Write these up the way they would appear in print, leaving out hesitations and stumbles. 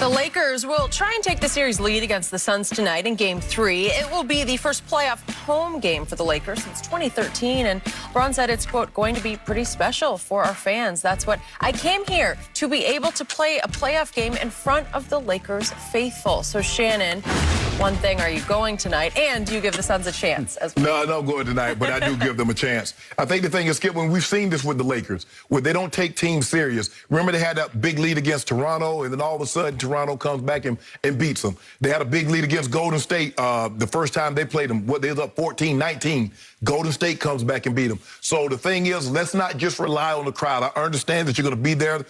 The Lakers will try and take the series lead against the Suns tonight in Game 3. It will be the first playoff home game for the Lakers since 2013, and LeBron said it's, quote, going to be pretty special for our fans. That's what I came here to be able to play a playoff game in front of the Lakers faithful. So, Shannon, one thing, are you going tonight? And do you give the Suns a chance as well? No, I don't go tonight, but I do give them a chance. I think the thing is, Skip, when we've seen this with the Lakers, where they don't take teams serious. Remember they had that big lead against Toronto, and then all of a sudden Toronto comes back and beats them. They had a big lead against Golden State the first time they played them. They was up 14-19. Golden State comes back and beat them. So the thing is, let's not just rely on the crowd. I understand that you're going to be there.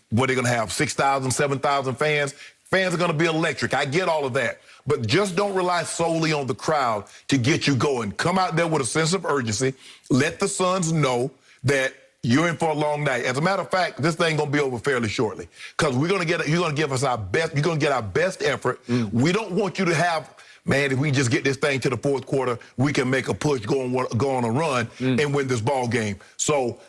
What, they're going to have 6,000, 7,000 fans. Fans are going to be electric. I get all of that. But just don't rely solely on the crowd to get you going. Come out there with a sense of urgency. Let the Suns know that you're in for a long night. As a matter of fact, this thing gonna be over fairly shortly, because you're gonna give us our best. You're gonna get our best effort. We don't want you to have, man, if we just get this thing to the fourth quarter, we can make a push, go on a run, and win this ball game. So,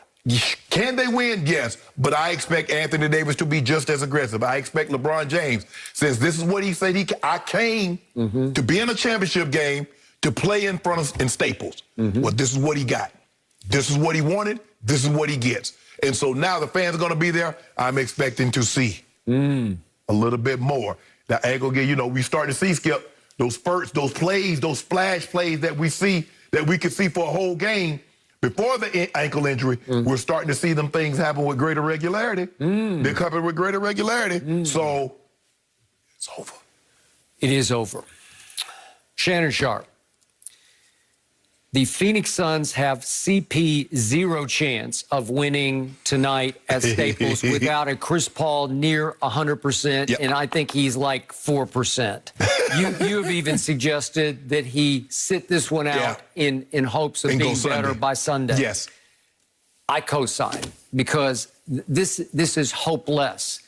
can they win? Yes, but I expect Anthony Davis to be just as aggressive. I expect LeBron James, since this is what he said, I came to be in a championship game to play in front of in Staples. Well, this is what he got. This is what he wanted. This is what he gets. And so now the fans are going to be there. I'm expecting to see a little bit more. Now, I ain't going to get, we start to see, Skip, those spurts, those plays, those splash plays that we see, that we could see for a whole game. Before the ankle injury, we're starting to see them things happen with greater regularity. They're coming with greater regularity. So it's over. It is over. Shannon Sharp. The Phoenix Suns have CP zero chance of winning tonight at Staples without a Chris Paul near 100%, and I think he's like 4%. You have even suggested that he sit this one out in hopes of being better by Sunday. Yes. I co-sign, because this is hopeless.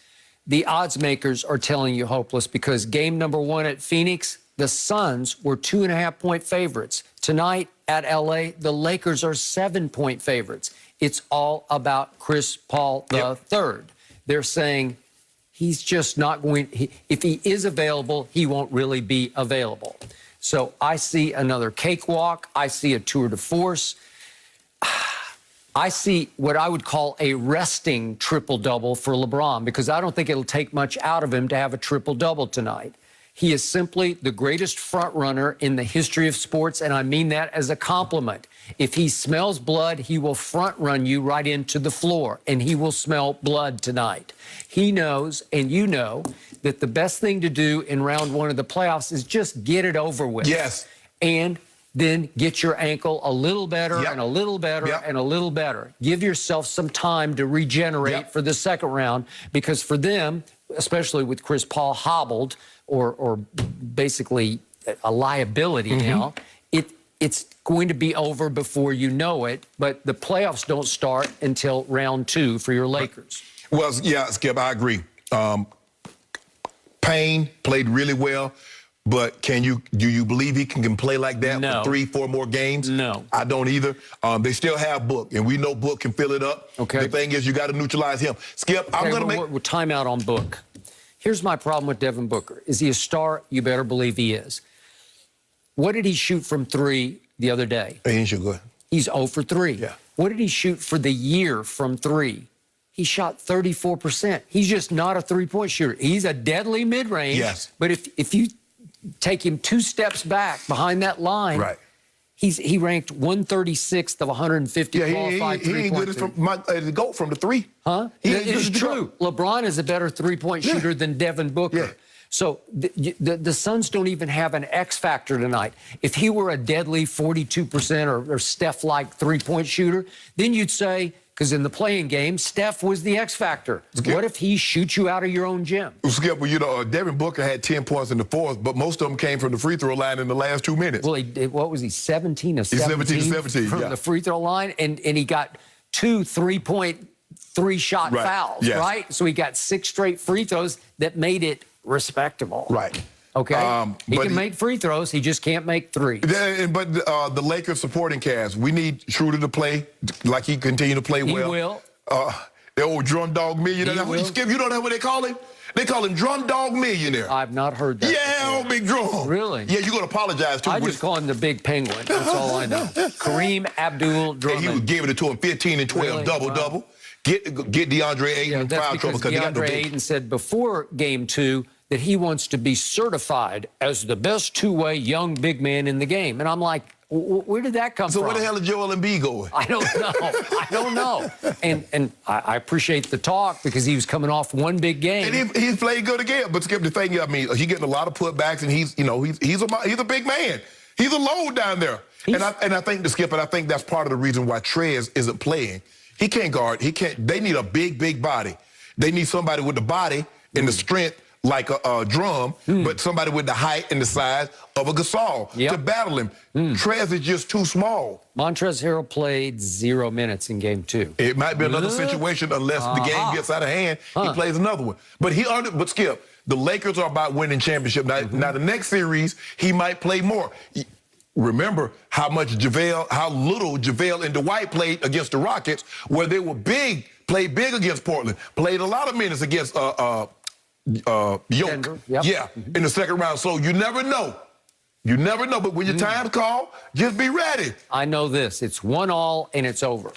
The odds makers are telling you hopeless, because game number 1 at Phoenix, the Suns were 2.5-point favorites. Tonight at LA, the Lakers are 7-point favorites. It's all about Chris Paul III. They're saying he's just not going, if he is available, he won't really be available. So I see another cakewalk. I see a tour de force. I see what I would call a resting triple-double for LeBron, because I don't think it'll take much out of him to have a triple-double tonight. He is simply the greatest front-runner in the history of sports, and I mean that as a compliment. If he smells blood, he will front-run you right into the floor, and he will smell blood tonight. He knows, and you know, that the best thing to do in round 1 of the playoffs is just get it over with. Yes. And then get your ankle a little better and a little better and a little better. Give yourself some time to regenerate for the second round, because for them, especially with Chris Paul hobbled, or basically a liability now, it's going to be over before you know it, but the playoffs don't start until round 2 for your Lakers. Well, yeah, Skip, I agree. Payne played really well, but do you believe he can play like that for 3-4 more games? No. I don't either. They still have Book, and we know Book can fill it up. Okay. The thing is, you got to neutralize him. Skip, I'm going to make... We're timeout on Book. Here's my problem with Devin Booker. Is he a star? You better believe he is. What did he shoot from 3 the other day? He didn't shoot good. He's 0 for 3. Yeah. What did he shoot for the year from 3? He shot 34%. He's just not a three-point shooter. He's a deadly mid-range. Yes. But if you take him 2 steps back behind that line, he ranked 136th of 150 qualified three-point. He ain't good to go from the 3. Huh? It's true. LeBron is a better three-point shooter than Devin Booker. Yeah. So the Suns don't even have an X factor tonight. If he were a deadly 42% or Steph-like three-point shooter, then you'd say, because in the playing game, Steph was the X factor. What if he shoots you out of your own gym? Skip, well, Devin Booker had 10 points in the 4th, but most of them came from the free throw line in the last 2 minutes. Well, what was he, 17 of 17? He's 17 from the free throw line, and he got 2 3-point, 3-shot fouls, right? So he got 6 straight free throws that made it respectable. Right. Okay? He can make free throws. He just can't make threes. But the Lakers supporting cast, we need Schroeder to play like he continue to play well. He will. The old drum dog millionaire. Skip, you don't know what they call him? They call him Drum Dog Millionaire. I've not heard that. Yeah, old Big Drum. Really? Yeah, you're going to apologize, too. I just call him the Big Penguin. That's all I know. Kareem Abdul-Drummond. He was giving it to him 15 and 12, Really? double-double. Wow. Get DeAndre Ayton in foul trouble because he got no DeAndre big. Ayton said before Game 2 that he wants to be certified as the best two-way young big man in the game. And I'm like, where did that come from? So where the hell is Joel Embiid going? I don't know. I don't know. And I appreciate the talk because he was coming off one big game. And he played good again. But Skip, the thing, I mean, he's getting a lot of putbacks, and he's a big man. He's a load down there. And I think Skip, and I think that's part of the reason why Trez isn't playing. He can't guard. He can't. They need a big body. They need somebody with the body and the strength like a Drum, but somebody with the height and the size of a Gasol to battle him. Trez is just too small. Montrezl Harrell played 0 minutes in Game 2. It might be another situation unless the game gets out of hand. He plays another one. But Skip, the Lakers are about winning championship. Now the next series, he might play more. Remember how little JaVale and Dwight played against the Rockets, where they were big, played big against Portland, played a lot of minutes against Yoke. Yep. Yeah, in the second round. So you never know. You never know. But when your time's called, just be ready. I know this. It's 1-1 and it's over.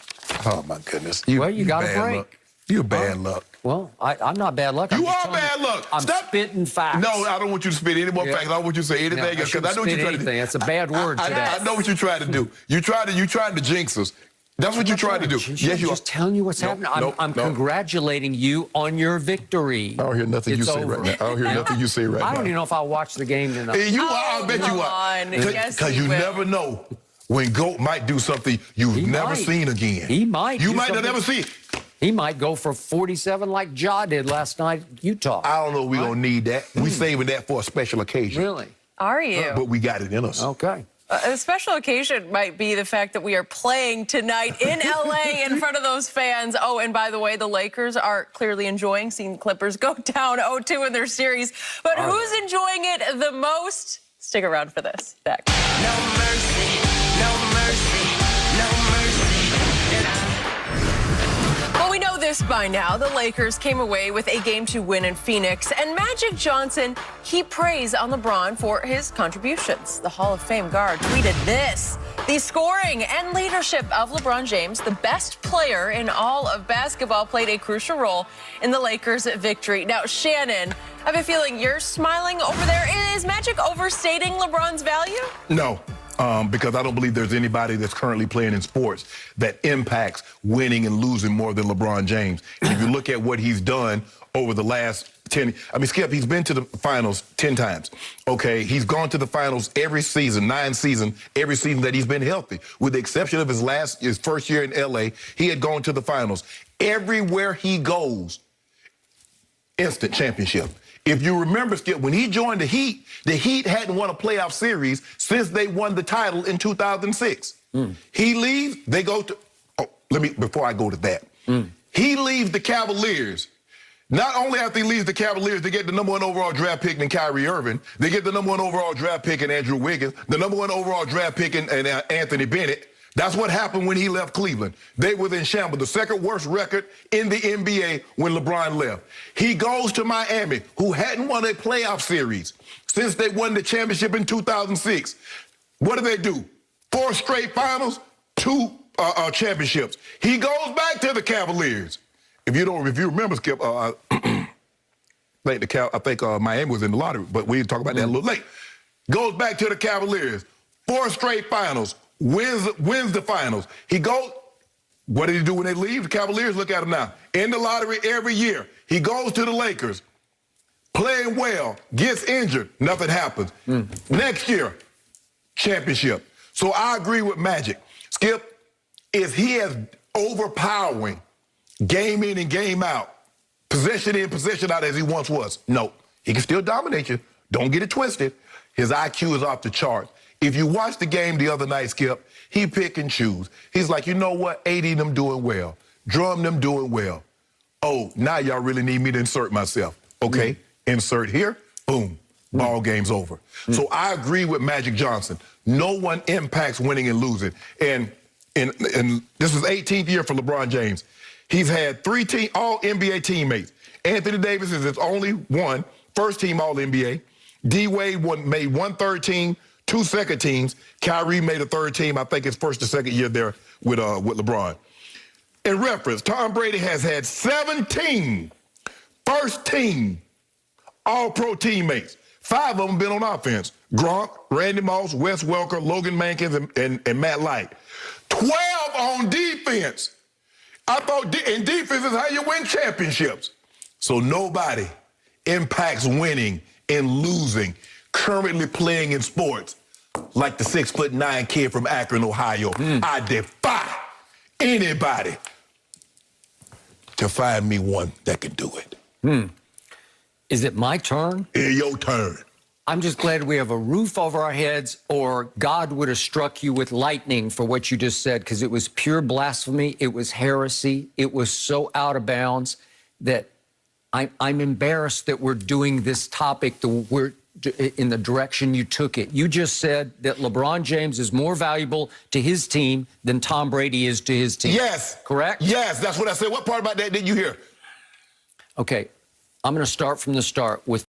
Oh, my goodness. You got a break. Luck. You're bad luck. Well, I'm not bad luck. You are bad luck. I'm spitting facts. No, I don't want you to spit any more facts. I don't want you to say anything else because I know what you're trying to do. It's a bad word today. I know what you're trying to do. You trying to jinx us. That's what you're trying to do. Yes, you are. Just telling you what's happening. I'm congratulating you on your victory. I don't hear nothing you say right now. I don't hear nothing you say right now. I don't even know if I'll watch the game tonight. You are. I bet you are. Because you never know when GOAT might do something you've never seen again. He might. You might have never seen. He might go for 47 like Ja did last night at Utah. I don't know if we're going to need that. We're saving that for a special occasion. Really? Are you? But we got it in us. Okay. A special occasion might be the fact that we are playing tonight in L.A. in front of those fans. Oh, and by the way, the Lakers are clearly enjoying seeing the Clippers go down 0-2 in their series. But who's enjoying it the most? Stick around for this. Back. No mercy, no mercy, no mercy. Well, we know this by now. The Lakers came away with a Game 2 win in Phoenix. And Magic Johnson, he praised on LeBron for his contributions. The Hall of Fame guard tweeted this: the scoring and leadership of LeBron James, the best player in all of basketball, played a crucial role in the Lakers' victory. Now, Shannon, I have a feeling you're smiling over there. Is Magic overstating LeBron's value? No. Because I don't believe there's anybody that's currently playing in sports that impacts winning and losing more than LeBron James. And if you look at what he's done over the last 10, Skip, he's been to the finals 10 times. Okay, he's gone to the finals every season, 9 seasons, every season that he's been healthy. With the exception of his first year in LA, he had gone to the finals. Everywhere he goes, instant championship. If you remember, Skip, when he joined the Heat hadn't won a playoff series since they won the title in 2006. He leaves, they go to, before I go to that. He leaves the Cavaliers. Not only after he leaves the Cavaliers, they get the #1 overall draft pick in Kyrie Irving. They get the #1 overall draft pick in Andrew Wiggins, the #1 overall draft pick in Anthony Bennett. That's what happened when he left Cleveland. They were in shambles, the second worst record in the NBA when LeBron left. He goes to Miami, who hadn't won a playoff series since they won the championship in 2006. What do? 4 straight finals, 2 championships. He goes back to the Cavaliers. If you remember, Skip, I think Miami was in the lottery, but we talk about that a little late. Goes back to the Cavaliers, 4 straight finals. Wins the finals. He goes, what did he do when they leave? The Cavaliers, look at him now. In the lottery every year. He goes to the Lakers, playing well, gets injured, nothing happens. Next year, championship. So I agree with Magic. Skip, is he as overpowering game in and game out, possession in, possession out as he once was? No. He can still dominate you. Don't get it twisted. His IQ is off the charts. If you watched the game the other night, Skip, he pick and choose. He's like, you know what? 80 them doing well. Drum them doing well. Oh, now y'all really need me to insert myself. Okay, insert here, boom, ball game's over. So I agree with Magic Johnson. No one impacts winning and losing. And this is 18th year for LeBron James. He's had 3 all NBA teammates. Anthony Davis is his only one first-team All-NBA. D-Wade made one third team, two second teams. Kyrie made a third team. I think his first or second year there with LeBron. In reference, Tom Brady has had 17 first-team All-Pro teammates. 5 of them been on offense. Gronk, Randy Moss, Wes Welker, Logan Mankins, and Matt Light. 12 on defense. I thought and defense is how you win championships. So nobody impacts winning and losing currently playing in sports like the 6'9" kid from Akron, Ohio. I defy anybody to find me one that can do it. Is it my turn? It's your turn. I'm just glad we have a roof over our heads, or God would have struck you with lightning for what you just said, because it was pure blasphemy. It was heresy. It was so out of bounds that I'm embarrassed that we're doing this topic in the direction you took it. You just said that LeBron James is more valuable to his team than Tom Brady is to his team. Yes. Correct? Yes, that's what I said. What part about that did you hear? Okay, I'm going to start from the start with